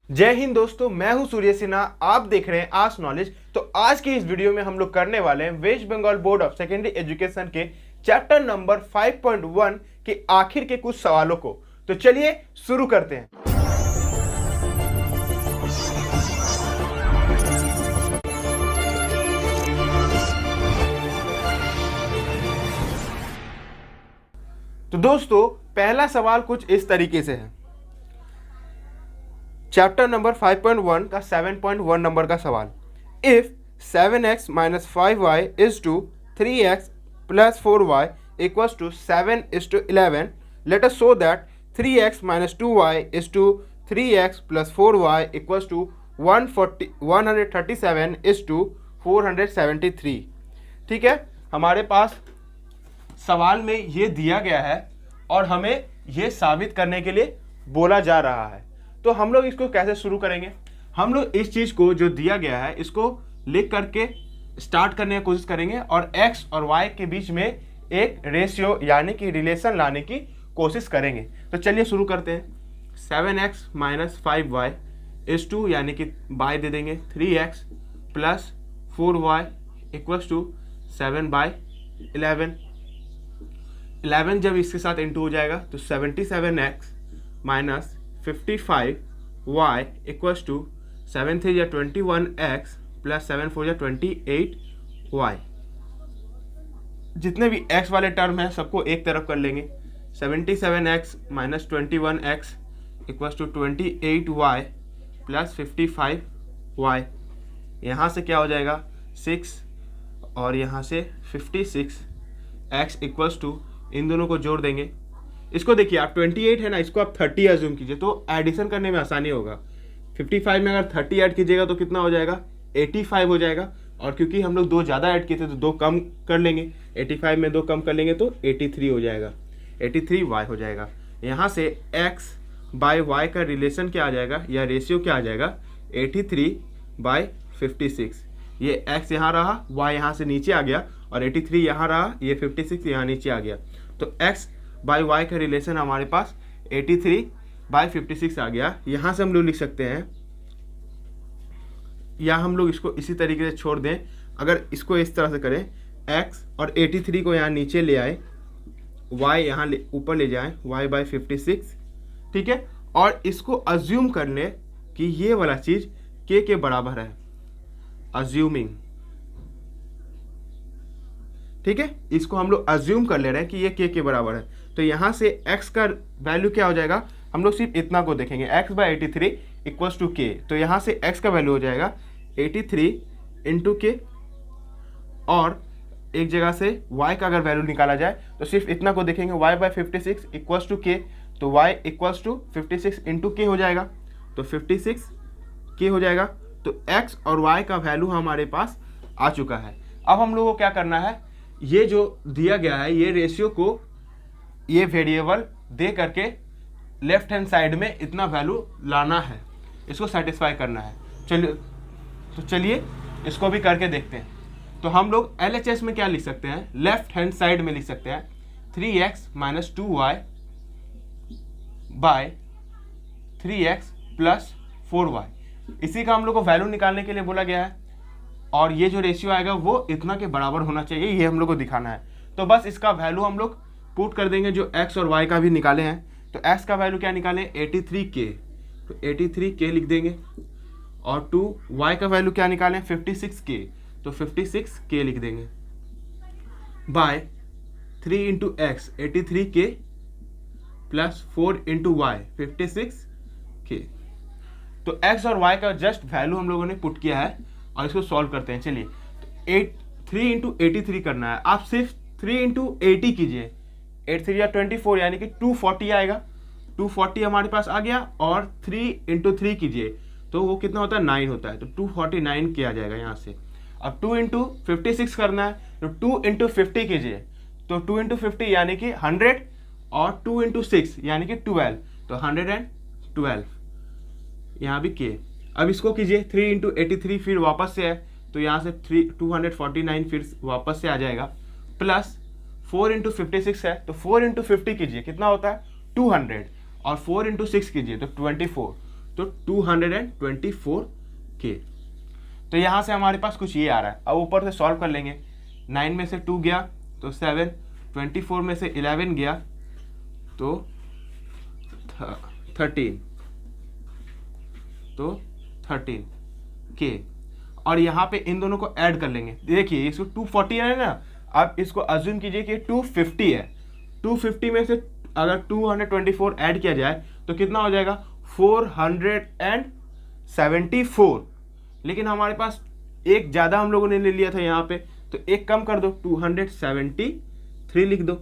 जय हिंद दोस्तों, मैं हूं सूर्य सिन्हा। आप देख रहे हैं आस्क नॉलेज। तो आज की इस वीडियो में हम लोग करने वाले हैं West Bengal board of secondary education के चैप्टर नंबर 5.1 के आखिर के कुछ सवालों को। तो चलिए शुरू करते हैं। तो दोस्तों, पहला सवाल कुछ इस तरीके से है। चैप्टर नंबर 5.1 का 7.1 नंबर का सवाल। If 7x minus 5y is to 3x plus 4y equals to 7:11, let us show that 3x minus 2y is to 3x plus 4y equals to 137 is to 473। ठीक है, हमारे पास सवाल में ये दिया गया है और हमें ये साबित करने के लिए बोला जा रहा है। तो हम लोग इसको कैसे शुरू करेंगे? हम लोग इस चीज़ को जो दिया गया है इसको लिख करके स्टार्ट करने की कोशिश करेंगे और x और y के बीच में एक रेशियो यानी कि रिलेशन लाने की कोशिश करेंगे। तो चलिए शुरू करते हैं। 7x minus 5y is to यानी कि y दे देंगे 3x plus 4y equals to 7/11। 11 जब इसके साथ इंटू हो जाएगा तो 77x minus 55y equals to 7 3 या 21x प्लस 7 4 या 28y। जितने भी x वाले टर्म हैं सबको एक तरफ कर लेंगे। 77x minus 21x equals to 28y plus 55y। यहाँ से क्या हो जाएगा 6 और यहाँ से 56x इक्वल्स टू, इन दोनों को जोड़ देंगे। इसको देखिए, आप 28 है ना, इसको आप 30 एज्यूम कीजिए तो एडिशन करने में आसानी होगा। 55 में अगर 30 ऐड कीजिएगा तो कितना हो जाएगा 85 हो जाएगा। और क्योंकि हम लोग 2 ज़्यादा ऐड किए थे तो 2 कम कर लेंगे। 85 में 2 कम कर लेंगे तो 83 हो जाएगा, 83y हो जाएगा। यहाँ से x बाय y का रिलेशन क्या आ जाएगा या रेशियो क्या आ जाएगा 83/56। ये x यहाँ रहा, y यहाँ से नीचे आ गया और 83 यहाँ रहा, ये 56 यहाँ नीचे आ गया। तो x बाय y का रिलेशन हमारे पास 83/56 आ गया। यहाँ से हम लोग लिख सकते हैं, या हम लोग इसको इसी तरीके से छोड़ दें। अगर इसको इस तरह से करें, x और 83 को यहाँ नीचे ले आए, y यहाँ ऊपर ले जाएं, y/56। ठीक है, और इसको अज्यूम कर लें कि ये वाला चीज़ k के बराबर है, अज्यूमिंग। ठीक है, इसको हम लोग अज्यूम कर ले रहे हैं कि ये k के बराबर है। तो यहाँ से x का वैल्यू क्या हो जाएगा, हम लोग सिर्फ इतना को देखेंगे, x/83 इक्वल्स टू k। तो यहाँ से x का वैल्यू हो जाएगा 83 इंटू के, और एक जगह से y का अगर वैल्यू निकाला जाए तो सिर्फ इतना को देखेंगे, y/56 इक्वल्स टू k। तो y इक्वल्स टू 56 इंटू के हो जाएगा, तो 56 के हो जाएगा। तो x और y का वैल्यू हमारे पास आ चुका है। अब हम लोगों को क्या करना है, ये जो दिया गया है ये रेशियो को, ये वेरिएबल दे करके लेफ्ट हैंड साइड में इतना वैल्यू लाना है, इसको सेटिस्फाई करना है। चलिए इसको भी करके देखते हैं। तो हम लोग LHS में क्या लिख सकते हैं, लेफ्ट हैंड साइड में लिख सकते हैं 3x minus 2y bye 3x plus 4y। इसी का हम लोग को वैल्यू निकालने के लिए बोला गया है और ये जो रेशियो आएगा वो इतना के बराबर होना चाहिए, ये हम लोग को दिखाना है। तो बस इसका वैल्यू हम लोग पुट कर देंगे जो x और y का भी निकाले हैं। तो x का वैल्यू क्या निकाले 83k, तो 83k लिख देंगे, और 2y का वैल्यू क्या निकालें 56k, तो 56k लिख देंगे, by 3 into x 83k plus 4 into y 56k। तो x और y का जस्ट वैल्यू हम लोगों ने पुट किया है और इसको सॉल्व करते हैं। चलिए, तो 3 इंटू 83 करना है, आप सिर्फ 3 इंटू 80 कीजिए, 8 3 या 24 यानी कि 240 आएगा। 240 हमारे पास आ गया, और 3 इंटू 3 कीजिए तो वो कितना होता है 9 होता है, तो 249 किया जाएगा यहाँ से। अब 2 इंटू 56 करना है, तो 2 इंटू 50 कीजिए, तो 2 इंटू 50 यानी कि 100, और 2 इंटू 6 यानी कि 12, तो 112 यहाँ भी के। अब इसको कीजिए 3 इंटू 83 फिर वापस से है, तो यहाँ से 249 फिर वापस से आ जाएगा, प्लस 4 इंटू 56 है, तो 4 इंटू 50 कीजिए कितना होता है 200, और 4 इंटू 6 कीजिए तो 24, तो 224 के। तो यहाँ से हमारे पास कुछ ये आ रहा है। अब ऊपर से सॉल्व कर लेंगे। 9 में से 2 गया तो 7, 24 में से 11 गया तो 13, तो 13 के। और यहाँ पे इन दोनों को ऐड कर लेंगे। देखिए इसको 240 है ना, अब इसको अज्यूम कीजिए कि 250 है। 250 में से अगर 224 ऐड किया जाए तो कितना हो जाएगा 474। लेकिन हमारे पास एक ज़्यादा हम लोगों ने ले लिया था यहाँ पे, तो एक कम कर दो, 273 लिख दो।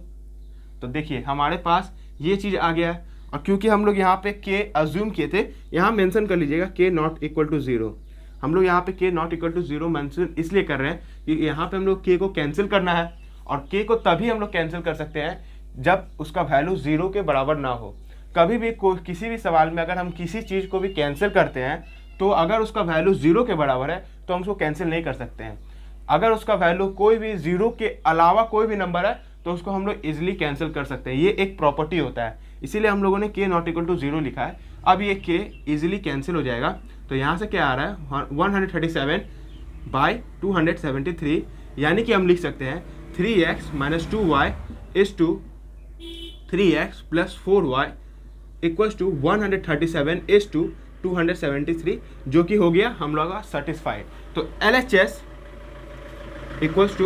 तो देखिए हमारे पास ये चीज़ आ गया है। और क्योंकि हम लोग यहाँ पे के अज्यूम किए थे, यहाँ मेंशन कर लीजिएगा के नॉट इक्वल टू 0। हम लोग यहाँ पे के नॉट इक्वल टू 0 मेंशन इसलिए कर रहे हैं क्योंकि यहाँ पे हम लोग के को कैंसिल करना है। और के को तभी हम लोग कैंसिल कर सकते हैं जब उसका वैल्यू 0 के बराबर ना हो। कभी भी किसी भी सवाल में अगर हम किसी चीज़ को भी कैंसिल करते हैं तो अगर उसका वैल्यू 0 के बराबर है तो हम उसको कैंसिल नहीं कर सकते हैं। अगर उसका वैल्यू कोई भी 0 के अलावा कोई भी नंबर है तो उसको हम लोग इजीली कैंसिल कर सकते हैं। ये एक प्रॉपर्टी होता है, इसीलिए हम लोगों ने के नॉट इक्वल टू 0 लिखा है। अब ये के इजीली कैंसिल हो जाएगा। तो यहाँ से क्या आ रहा है 137/273, यानी कि हम लिख सकते हैं 3x - 2y is to 3x + 4y equals to 137 is to 273, जो कि हो गया हम लोग का सेटिस्फाइड। तो LHS इक्वल्स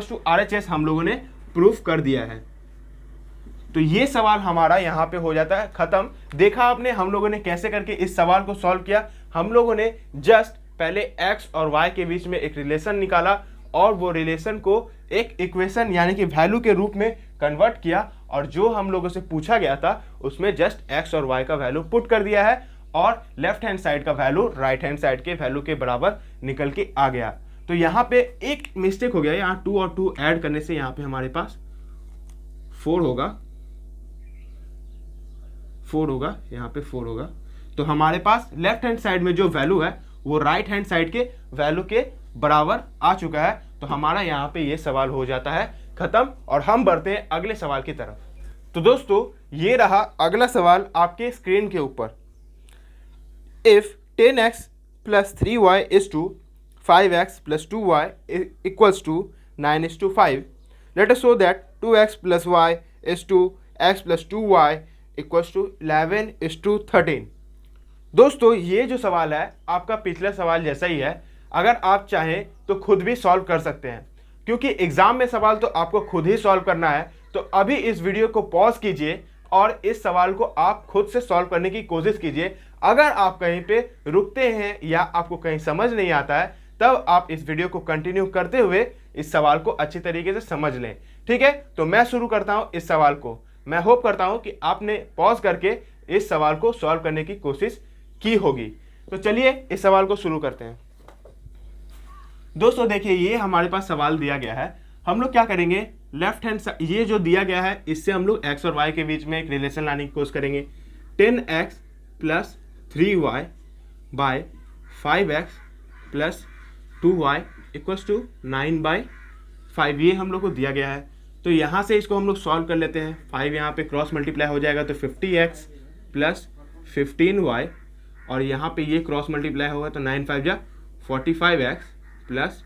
टू RHS हम लोगों ने प्रूफ कर दिया है। तो ये सवाल हमारा यहाँ पे हो जाता है खत्म। देखा आपने हम लोगों ने कैसे करके इस सवाल को सॉल्व किया। हम लोगों ने जस्ट पहले x और y के बीच में एक रिलेशन निकाला और वो रिलेशन को एक इक्वेशन यानी कि वैल्यू के रूप में कन्वर्ट किया, और जो हम लोगों से पूछा गया था उसमें जस्ट x और y का वैल्यू पुट कर दिया है और लेफ्ट हैंड साइड का वैल्यू राइट हैंड साइड के वैल्यू के बराबर निकल के आ गया। तो यहाँ पे एक मिस्टेक हो गया, यहाँ 2 और 2 ऐड करने से यहाँ पे हमारे पास 4 होगा, यहाँ पे 4 होगा। तो हमारे पास लेफ्ट हैंड साइड में जो वैल्यू है वो राइट हैंड साइड के वैल्यू के बराबर आ चुका है। तो हमारा यहाँ पे ये सवाल हो जाता है खत्म, और हम बढ़ते हैं अगले सवाल की तरफ। तो दोस्तों ये रहा अगला सवाल आपके स्क्रीन के ऊपर। If 10x + 3y is to 5x + 2y equals to 9:5, let us show that 2x + y is to x + 2y equals to 11:13। दोस्तों ये जो सवाल है आपका पिछला सवाल जैसा ही है। अगर आप चाहें तो खुद भी सॉल्व कर सकते हैं, क्योंकि एग्जाम में सवाल तो आपको खुद ही सॉल्व करना है। तो अभी इस वीडियो को पॉज कीजिए और इस सवाल को आप खुद से सॉल्व करने की कोशिश कीजिए। अगर आप कहीं पे रुकते हैं या आपको कहीं समझ नहीं आता है तब आप इस वीडियो को कंटिन्यू करते हुए इस सवाल को अच्छी तरीके से समझ लें। ठीक है, तो मैं शुरू करता हूं इस सवाल को। मैं होप करता हूं कि आपने पॉज करके इस सवाल को सॉल्व करने की कोशिश की होगी। तो चलिए इस सवाल को शुरू करते हैं। दोस्तों देखिए ये हमारे पास सवाल दिया गया है। हम लोग क्या करेंगे, लेफ्ट हैंड ये जो दिया गया है इससे हम लोग x और y के बीच में एक रिलेशन लाने की कोशिश करेंगे। 10x + 3y / 5x + 2y equals to 9/5, ये हम लोग को दिया गया है। तो यहाँ से इसको हम लोग सॉल्व कर लेते हैं। 5 यहाँ पे क्रॉस मल्टीप्लाई हो जाएगा तो 50x + 15y, और यहाँ पे ये क्रॉस मल्टीप्लाई होगा तो 9 × 5 = 45x +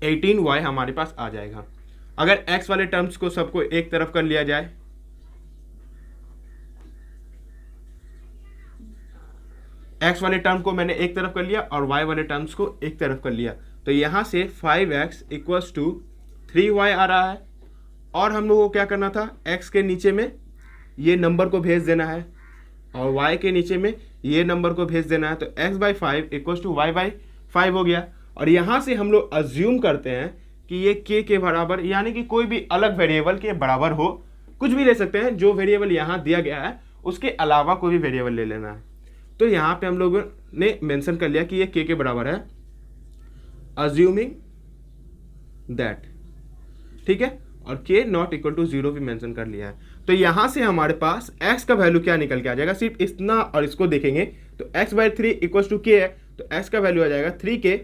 18y हमारे पास आ जाएगा। अगर x वाले टर्म्स को सबको एक तरफ कर लिया जाए, x वाले टर्म को मैंने एक तरफ कर लिया और y वाले टर्म्स को एक तरफ कर लिया, तो यहाँ से 5x = 3y आ रहा है। और हम लोगों को क्या करना था, x के नीचे में ये नंबर को भेज देना है और y के नीचे में ये नंबर को भेज देना है। तो x/5 = y/5 हो गया। और यहाँ से हम लोग अज्यूम करते हैं कि ये k के बराबर, यानी कि कोई भी अलग वेरिएबल के बराबर हो, कुछ भी ले सकते हैं। जो वेरिएबल यहाँ दिया गया है उसके अलावा कोई भी वेरिएबल ले लेना है। तो यहाँ पे हम लोगों ने मेंशन कर लिया कि ये k के बराबर है, अज्यूमिंग दैट, ठीक है, और k नॉट इक्वल टू 0 भी मेंशन कर लिया है। तो यहाँ से हमारे पास x का वैल्यू क्या निकल के आ जाएगा, सिर्फ इतना और इसको देखेंगे तो x/3 = k है, तो x का वैल्यू आ जाएगा 3k,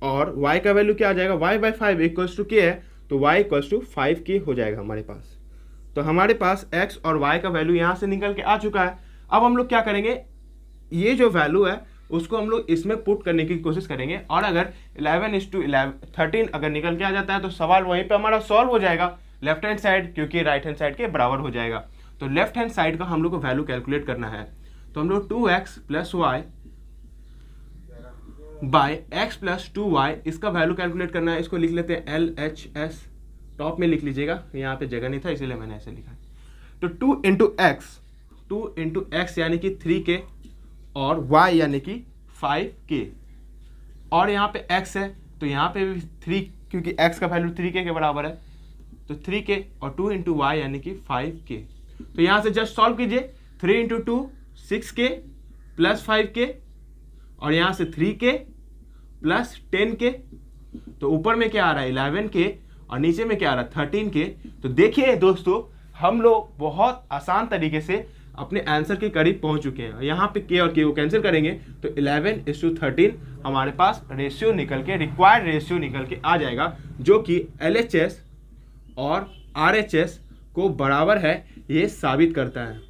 और y का वैल्यू क्या आ जाएगा, y/5 = k है, तो y = 5k हो जाएगा हमारे पास। तो हमारे पास x और y का वैल्यू यहाँ से निकल के आ चुका है। अब हम लोग क्या करेंगे, ये जो वैल्यू है उसको हम लोग इसमें पुट करने की कोशिश करेंगे, और अगर 11:13 अगर निकल के आ जाता है तो सवाल वहीं पे हमारा सॉल्व हो जाएगा लेफ्ट हैंड साइड, क्योंकि राइट हैंड साइड के बराबर हो जाएगा। तो लेफ्ट हैंड साइड का हम लोग को वैल्यू कैलकुलेट करना है। तो हम लोग 2x + y bye x + 2y इसका वैल्यू कैलकुलेट करना है। इसको लिख लेते हैं LHS, टॉप में लिख लीजिएगा, यहाँ पे जगह नहीं था इसीलिए मैंने ऐसे लिखा है। तो 2 इंटू x यानी कि 3k और y यानी कि 5k, और यहाँ पे x है तो यहाँ पे भी 3, क्योंकि x का वैल्यू 3k के बराबर है, तो 3k और 2 इंटू y यानी कि 5k। तो यहाँ से जस्ट सॉल्व कीजिए, 3 इंटू 2 6k प्लस 5k, और यहाँ से 3k प्लस 10k, तो ऊपर में क्या आ रहा है 11k और नीचे में क्या आ रहा है 13k। तो देखिए दोस्तों, हम लोग बहुत आसान तरीके से अपने आंसर के करीब पहुंच चुके हैं। यहाँ पे k और k को कैंसिल करेंगे तो 11:13 हमारे पास रेशियो निकल के, रिक्वायर्ड रेशियो निकल के आ जाएगा, जो कि LHS और RHS को बराबर है, ये साबित करता है।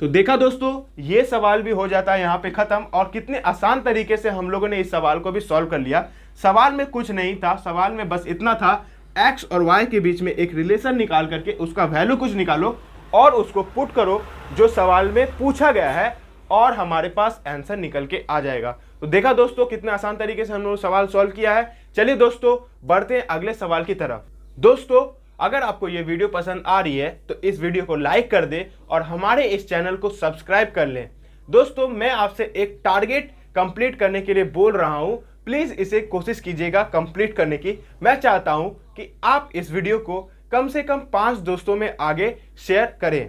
तो देखा दोस्तों, ये सवाल भी हो जाता है यहाँ पे खत्म, और कितने आसान तरीके से हम लोगों ने इस सवाल को भी सॉल्व कर लिया। सवाल में कुछ नहीं था, सवाल में बस इतना था, x और y के बीच में एक रिलेशन निकाल करके उसका वैल्यू कुछ निकालो और उसको पुट करो जो सवाल में पूछा गया है, और हमारे पास आंसर निकल के आ जाएगा। तो देखा दोस्तों, कितने आसान तरीके से हम लोग सवाल सॉल्व किया है। चलिए दोस्तों, बढ़ते हैं अगले सवाल की तरफ। दोस्तों, अगर आपको ये वीडियो पसंद आ रही है तो इस वीडियो को लाइक कर दें और हमारे इस चैनल को सब्सक्राइब कर लें। दोस्तों, मैं आपसे एक टारगेट कंप्लीट करने के लिए बोल रहा हूं, प्लीज इसे कोशिश कीजिएगा कंप्लीट करने की। मैं चाहता हूं कि आप इस वीडियो को कम से कम 5 दोस्तों में आगे शेयर करें।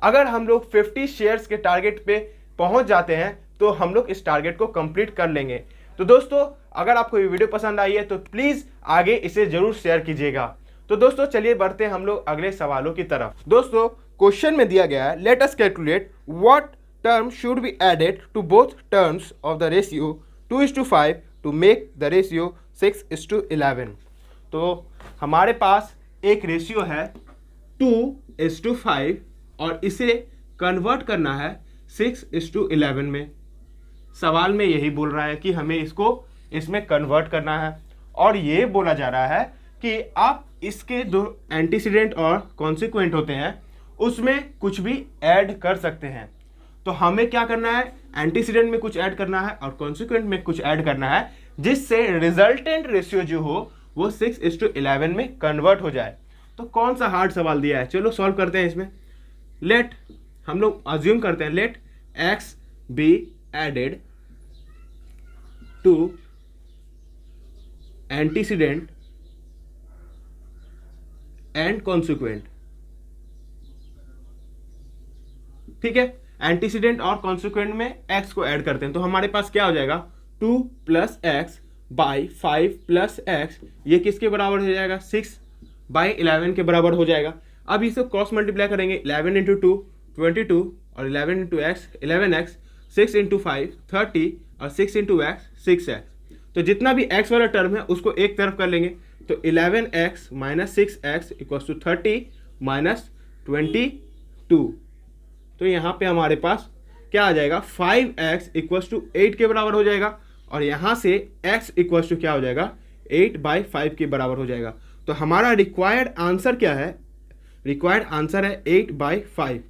अगर हम लोग 50 शेयर्स के टारगेट पे पहुंच जाते हैं तो हम लोग इस टारगेट को कंप्लीट कर लेंगे। तो दोस्तों, अगर आपको ये वीडियो पसंद आई है तो प्लीज आगे इसे जरूर शेयर कीजिएगा। तो दोस्तों, चलिए बढ़ते हैं हम लोग अगले सवालों की तरफ। दोस्तों, क्वेश्चन में दिया गया है, let us calculate what term should be added to both terms of the ratio 2:5 to make the ratio 6:11। तो हमारे पास एक रेशियो है 2:5 और इसे कन्वर्ट करना है 6:11 में। सवाल में यही बोल रहा है कि हमें इसको इसमें कन्वर्ट करना है, और ये बोला जा रहा है कि आप इसके जो एंटीसीडेंट और कॉन्सिक्वेंट होते हैं उसमें कुछ भी ऐड कर सकते हैं। तो हमें क्या करना है, एंटीसीडेंट में कुछ ऐड करना है और कॉन्सिक्वेंट में कुछ ऐड करना है, जिससे रिजल्टेंट रेशियो जो हो वो 6:11 में कन्वर्ट हो जाए। तो कौन सा हार्ड सवाल दिया है, चलो सॉल्व करते हैं इसमें। लेट, हम लोग अज्यूम करते हैं, let x be added to antecedent and consequent. ठीक है, एंटीसीडेंट और कॉन्सिक्वेंट में x को ऐड करते हैं, तो हमारे पास क्या हो जाएगा 2 + x बाई 5 + x, ये किसके बराबर हो जाएगा 6/11 के बराबर हो जाएगा। अब इसे क्रॉस मल्टीप्लाई करेंगे, 11 इंटू 2 22 और 11 इंटू x 11x, 6 इंटू 5 30 और 6 इंटू x 6x। तो जितना भी x वाला टर्म है उसको एक तरफ कर लेंगे, तो 11x - 6x = 30 - 22। तो यहाँ पे हमारे पास क्या आ जाएगा 5x = 8 के बराबर हो जाएगा, और यहाँ से x = क्या हो जाएगा 8/5 के बराबर हो जाएगा। तो हमारा रिक्वायर्ड आंसर क्या है, रिक्वायर्ड आंसर है 8/5।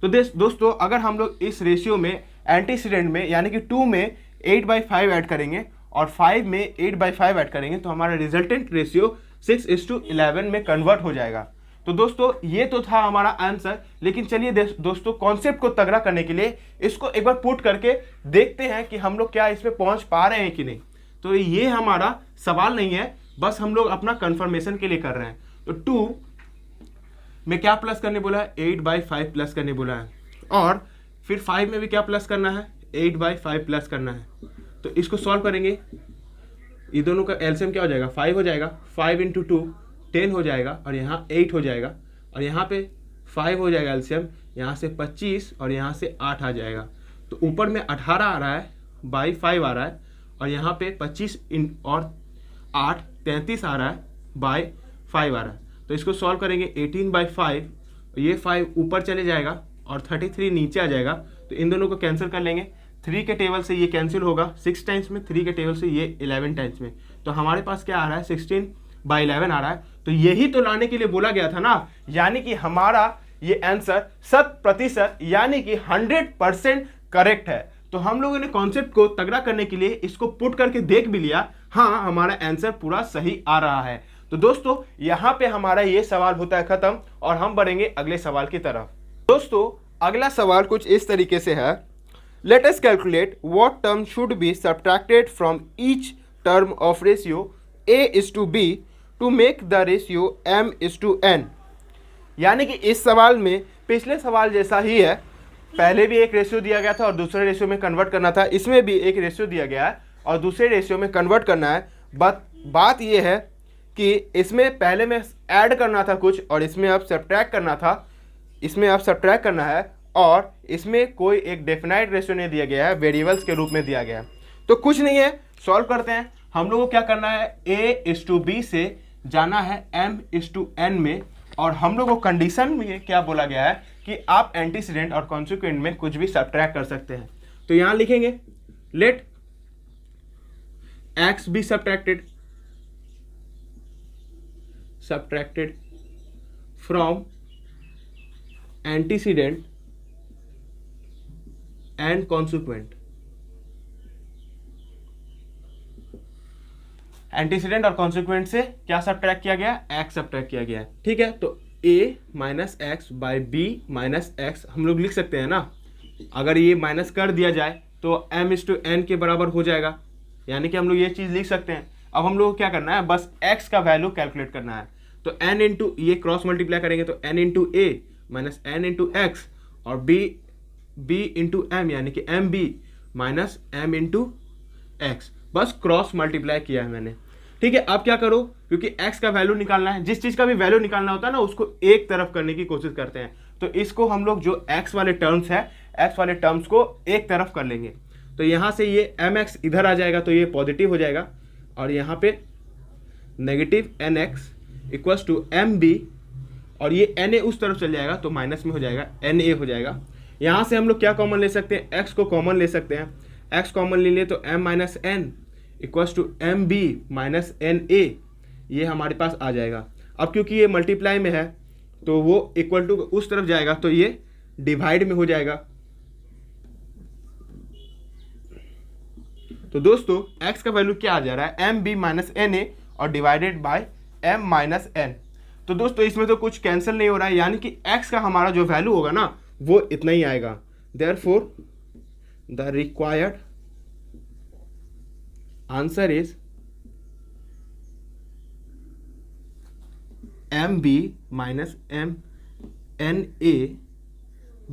तो दोस्तों, अगर हम लोग इस रेशियो में एंटीसीडेंट में यानी कि 2 में 8/5 ऐड करेंगे और 5 में 8/5 ऐड करेंगे तो हमारा रिजल्टेंट रेशियो 6:11 में कन्वर्ट हो जाएगा। तो दोस्तों, ये तो था हमारा आंसर, लेकिन चलिए दोस्तों, कॉन्सेप्ट को तगड़ा करने के लिए इसको एक बार पुट करके देखते हैं कि हम लोग क्या इसमें पहुंच पा रहे हैं कि नहीं। तो ये हमारा सवाल नहीं है, बस हम लोग अपना कंफर्मेशन के लिए कर रहे हैं। तो 2 में क्या प्लस करने बोला है 8/5 प्लस करने बोला है, और फिर 5 में भी क्या प्लस करना है 8/5 प्लस करना है। तो इसको सॉल्व करेंगे, ये दोनों का एलसीएम क्या हो जाएगा 5 हो जाएगा, 5 इंटू 2 10 हो जाएगा, और यहाँ 8 हो जाएगा, और यहाँ पे 5 हो जाएगा एलसीएम, यहाँ से 25 और यहाँ से 8 आ जाएगा। तो ऊपर में 18 आ रहा है बाई 5 आ रहा है, और यहाँ पे 25 और 8 33 आ रहा है बाई 5 आ रहा है। तो इसको सॉल्व करेंगे 18/5, ये 5 ऊपर चले जाएगा और 33 नीचे आ जाएगा, तो इन दोनों को कैंसिल कर लेंगे। 3 के टेबल से ये कैंसिल होगा 6 टाइम्स में, 3 के टेबल से ये 11 टाइम्स में, तो हमारे पास क्या आ रहा है 16/11 आ रहा है। तो यही तो लाने के लिए बोला गया था ना, यानी कि हमारा ये आंसर 100% यानी कि 100% करेक्ट है। तो हम लोगों ने कॉन्सेप्ट को तगड़ा करने के लिए इसको पुट करके देख भी लिया, हाँ हमारा आंसर पूरा सही आ रहा है। तो दोस्तों यहाँ पे हमारा ये सवाल होता है खत्म और हम बढ़ेंगे अगले सवाल की तरफ। दोस्तों अगला सवाल कुछ इस तरीके से है, let us calculate what term should be subtracted from each term of ratio a:b to make the ratio m:n। यानी कि इस सवाल में पिछले सवाल जैसा ही है, पहले भी एक रेशियो दिया गया था और दूसरे रेशियो में कन्वर्ट करना था, इसमें भी एक रेशियो दिया गया है और दूसरे रेशियो में कन्वर्ट करना है। बात ये है कि इसमें पहले में ऐड करना था कुछ और इसमें अब सब्ट्रैक्ट करना था, इसमें अब सब्ट्रैक्ट करना है और इसमें कोई एक डेफिनाइट रेशियो नहीं दिया गया है, वेरिएबल्स के रूप में दिया गया है। तो कुछ नहीं है, सॉल्व करते हैं। हम लोगों को क्या करना है, a:b से जाना है m:n में, और हम लोग को कंडीशन में क्या बोला गया है कि आप एंटीसीडेंट और कॉन्सिक्वेंट में कुछ भी सब्ट्रैक्ट कर सकते हैं। तो यहां लिखेंगे let x be subtracted from antecedent and consequent. Antecedent और कॉन्सिक्वेंट से क्या सब्ट्रैक्ट किया गया, x सब्ट्रैक्ट किया गया है। ठीक है, तो a minus x by b minus x हम लोग लिख सकते हैं ना। अगर ये माइनस कर दिया जाए तो m:n के बराबर हो जाएगा, यानी कि हम लोग ये चीज़ लिख सकते हैं। अब हम लोग को क्या करना है, बस x का वैल्यू कैलकुलेट करना है। तो n इंटू ये क्रॉस मल्टीप्लाई करेंगे तो n into a minus n into x और b इंटू m यानी कि mb minus m into x, बस क्रॉस मल्टीप्लाई किया है मैंने। ठीक है, अब क्या करो, क्योंकि x का वैल्यू निकालना है, जिस चीज का भी वैल्यू निकालना होता है ना उसको एक तरफ करने की कोशिश करते हैं। तो इसको हम लोग जो x वाले टर्म्स है, x वाले टर्म्स को एक तरफ कर लेंगे। तो यहां से ये mx इधर आ जाएगा तो ये पॉजिटिव हो जाएगा और यहाँ पे negative nx equals to mb और ये na उस तरफ चल जाएगा तो माइनस में हो जाएगा, na हो जाएगा। यहाँ से हम लोग क्या कॉमन ले सकते हैं, x को कॉमन ले सकते हैं। x कॉमन ले लिए तो m minus n equals to m B minus N a, ये हमारे पास आ जाएगा। अब क्योंकि ये मल्टीप्लाई में है तो वो इक्वल टू उस तरफ जाएगा तो ये डिवाइड में हो जाएगा। तो दोस्तों x का वैल्यू क्या आ जा रहा है, M B minus N A और divided by m minus N. तो दोस्तों इसमें तो कुछ कैंसिल नहीं हो रहा है, यानी कि x का हमारा जो वैल्यू होगा ना वो इतना ही आएगा। Therefore the required answer is m B minus m n a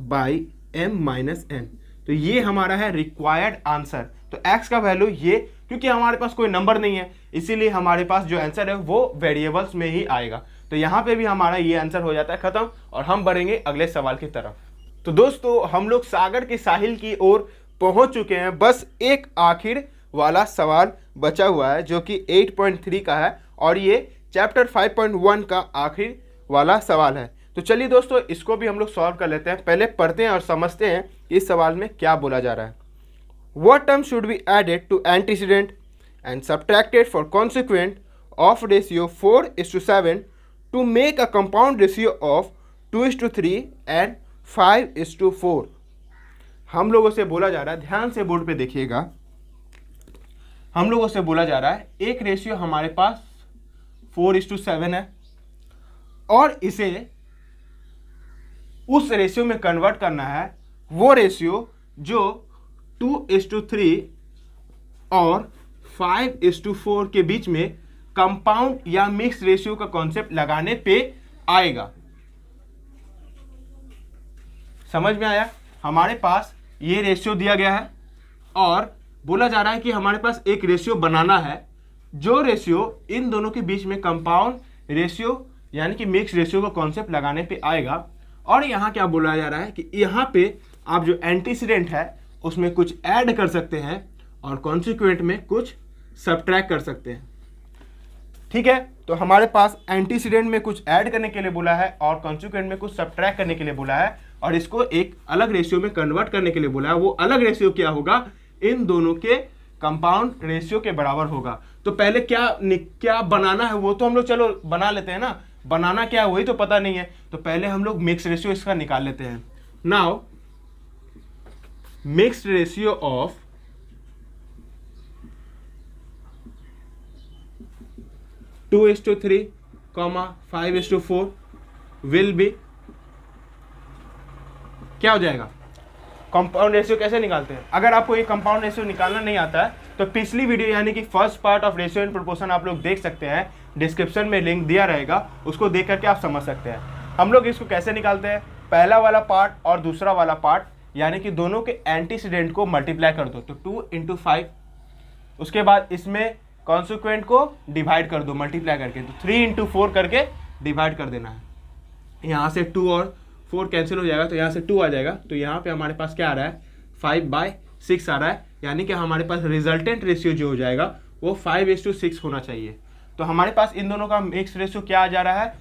by m minus N. तो ये हमारा है रिक्वायर्ड आंसर। तो x का वैल्यू ये, क्योंकि हमारे पास कोई नंबर नहीं है इसीलिए हमारे पास जो आंसर है वो वेरिएबल्स में ही आएगा। तो यहाँ पे भी हमारा ये आंसर हो जाता है खत्म और हम बढ़ेंगे अगले सवाल की तरफ। तो दोस्तों हम लोग सागर के साहिल की ओर पहुंच चुके हैं, बस एक आखिर वाला सवाल बचा हुआ है जो कि 8.3 का है और ये चैप्टर 5.1 का आखिर वाला सवाल है। तो चलिए दोस्तों इसको भी हम लोग सॉल्व कर लेते हैं। पहले पढ़ते हैं और समझते हैं कि इस सवाल में क्या बोला जा रहा है। What term should be added to antecedent and subtracted for consequent of ratio 4:7 to make a compound ratio of 2:3 and 5:4? हम लोगों से बोला जा रहा है, ध्यान से बोर्ड पे देखिएगा, हम लोगों से बोला जा रहा है एक रेशियो हमारे पास 4:7 है और इसे उस रेशियो में कन्वर्ट करना है, वो रेशियो जो 2:3 और 5:4 के बीच में कंपाउंड या मिक्स रेशियो का कॉन्सेप्ट लगाने पे आएगा। समझ में आया? हमारे पास ये रेशियो दिया गया है और बोला जा रहा है कि हमारे पास एक रेशियो बनाना है, जो रेशियो इन दोनों के बीच में कंपाउंड रेशियो यानी कि मिक्स रेशियो का कॉन्सेप्ट लगाने पे आएगा। और यहाँ क्या बोला जा रहा है कि यहाँ पे आप जो एंटीसीडेंट है उसमें कुछ ऐड कर सकते हैं और कॉन्सिक्वेंट में कुछ सब्ट्रैक्ट कर सकते हैं। ठीक है। तो हमारे पास एंटीसीडेंट में कुछ ऐड करने के लिए बोला है और कॉन्सिक्वेंट में कुछ सब्ट्रैक्ट करने के लिए बोला है और इसको एक अलग रेशियो में कन्वर्ट करने के लिए बोला है। वो अलग रेशियो क्या होगा, इन दोनों के कंपाउंड रेशियो के बराबर होगा। तो पहले क्या बनाना है वो तो हम लोग चलो बना लेते हैं ना, बनाना क्या है वही तो पता नहीं है। तो पहले हम लोग मिक्स रेशियो इसका निकाल लेते हैं। Now mixed ratio of 2:3, 5:4 will be, क्या हो जाएगा, कंपाउंड रेशियो कैसे निकालते हैं। अगर आपको ये कंपाउंड रेशियो निकालना नहीं आता है तो पिछली वीडियो यानी कि first part of ratio and proportion आप लोग देख सकते हैं, डिस्क्रिप्शन में लिंक दिया रहेगा, उसको देख करके आप समझ सकते हैं। हम लोग इसको कैसे निकालते हैं, पहला वाला पार्ट और दूसरा वाला पार्ट यानी कि दोनों के एंटीसीडेंट को मल्टीप्लाई कर दो, तो 2 × 5, उसके बाद इसमें कॉन्सिक्वेंट को डिवाइड कर दो मल्टीप्लाई करके, तो 3 × 4 करके डिवाइड कर देना है। यहाँ से 2 और 4 कैंसिल हो जाएगा तो यहाँ से 2 आ जाएगा, तो यहाँ पे हमारे पास क्या आ रहा है, 5/6 आ रहा है, यानी कि हमारे पास रिजल्टेंट रेशियो जो हो जाएगा वो 5:6 होना चाहिए। तो हमारे पास इन दोनों का मिक्स रेशियो क्या आ जा रहा है,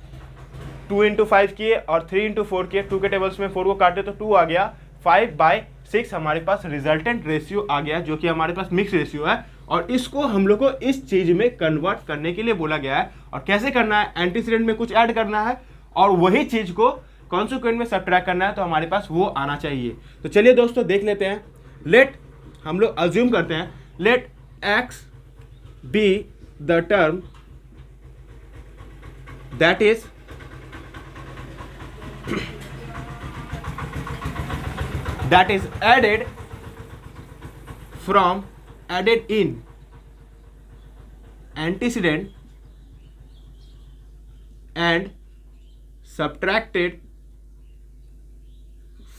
2 × 5 किए और 3 × 4 किए, 2 के टेबल्स में 4 को काटे तो 2 आ गया, 5/6 हमारे पास रिजल्टेंट रेशियो आ गया जो कि हमारे पास मिक्स रेशियो है। और इसको हम लोग को इस चीज में कन्वर्ट करने के लिए बोला गया है। और कैसे करना है, एंटीसीडेंट में कुछ ऐड करना है और वही चीज को कॉन्सिक्वेंट में सब्ट्रैक्ट करना है, तो हमारे पास वो आना चाहिए। तो चलिए दोस्तों देख लेते हैं। लेट, हम लोग अज्यूम करते हैं, let x be the term that is added in antecedent and subtracted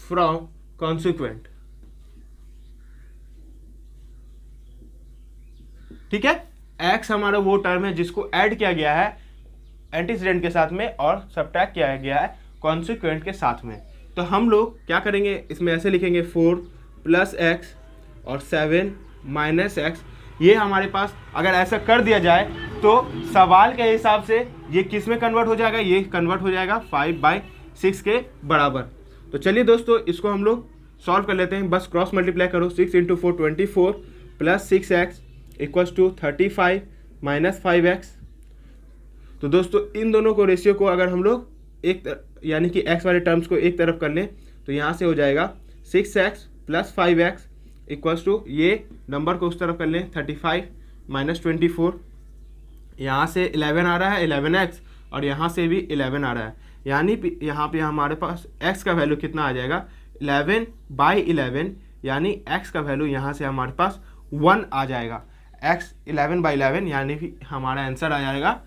from consequent। ठीक है, x हमारा वो टर्म है जिसको ऐड किया गया है एंटीसीडेंट के साथ में और सब्ट्रैक्ट किया गया है कॉन्सिक्वेंट के साथ में। तो हम लोग क्या करेंगे, इसमें ऐसे लिखेंगे 4 + x और 7 - x। ये हमारे पास अगर ऐसा कर दिया जाए तो सवाल के हिसाब से ये किस में कन्वर्ट हो जाएगा, ये कन्वर्ट हो जाएगा 5/6 के बराबर। तो चलिए दोस्तों इसको हम लोग सॉल्व कर लेते हैं। बस क्रॉस मल्टीप्लाई करो, 6 × 4 24 + 6x = 35 - 5x। तो दोस्तों इन दोनों को रेशियो को अगर हम लोग यानी कि x वाले टर्म्स को एक तरफ कर लें तो यहाँ से हो जाएगा 6x + 5x = ये नंबर को उस तरफ कर लें 35 - 24, यहाँ से 11 आ रहा है 11x और यहाँ से भी 11 आ रहा है, यानी यहाँ पे हमारे पास x का वैल्यू कितना आ जाएगा 11/11, यानी x का वैल्यू यहाँ से हमारे पास 1 आ जाएगा। x 11/11 यानी कि हमारा आंसर आ जाएगा,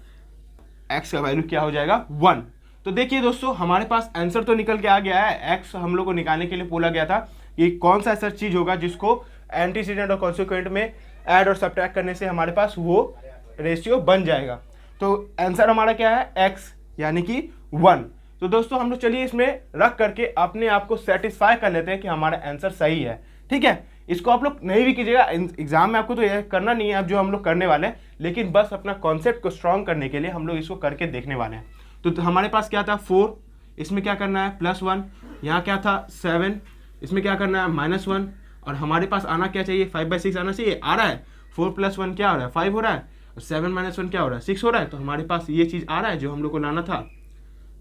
x का वैल्यू क्या हो जाएगा 1। तो देखिए दोस्तों हमारे पास आंसर तो निकल के आ गया है। x हम लोग को निकालने के लिए बोला गया था कि कौन सा ऐसा चीज होगा जिसको एंटीसीडेंट और कॉन्सिक्वेंट में ऐड और सब्ट्रैक्ट करने से हमारे पास वो रेशियो बन जाएगा। तो आंसर हमारा क्या है x यानी कि 1। तो दोस्तों हम लोग चलिए इसमें रख करके अपने आप को सेटिस्फाई कर लेते हैं कि हमारा आंसर सही है। ठीक है, इसको आप लोग नहीं भी कीजिएगा, एग्जाम में आपको तो यह करना नहीं है अब जो हम लोग करने वाले हैं, लेकिन बस अपना कॉन्सेप्ट को स्ट्रॉन्ग करने के लिए हम लोग इसको करके देखने वाले हैं। तो हमारे पास क्या था 4, इसमें क्या करना है +1, यहाँ क्या था 7, इसमें क्या करना है -1, और हमारे पास आना क्या चाहिए 5/6 आना चाहिए, आ रहा है 4 + 1 क्या हो रहा है 5 हो रहा है, और 7 - 1 क्या हो रहा है 6 हो रहा है। तो हमारे पास ये चीज़ आ रहा है जो हम लोग को लाना था।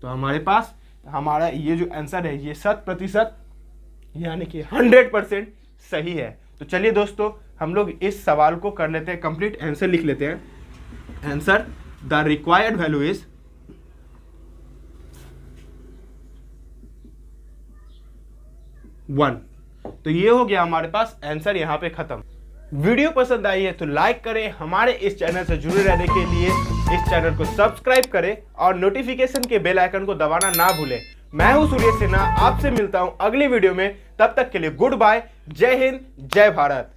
तो हमारे पास हमारा ये जो आंसर है ये 100% यानी कि 100% सही है। तो चलिए दोस्तों हम लोग इस सवाल को कर लेते हैं कंप्लीट, आंसर लिख लेते हैं। Answer the required value is 1। तो ये हो गया हमारे पास आंसर यहाँ पे खत्म। वीडियो पसंद आई है तो लाइक करें, हमारे इस चैनल से जुड़े रहने के लिए इस चैनल को सब्सक्राइब करें और नोटिफिकेशन के बेल आइकन को दबाना ना भूलें। मैं हूं सूर्य सिन्हा, आपसे मिलता हूं अगली वीडियो में, तब तक के लिए गुड बाय, जय हिंद, जय भारत।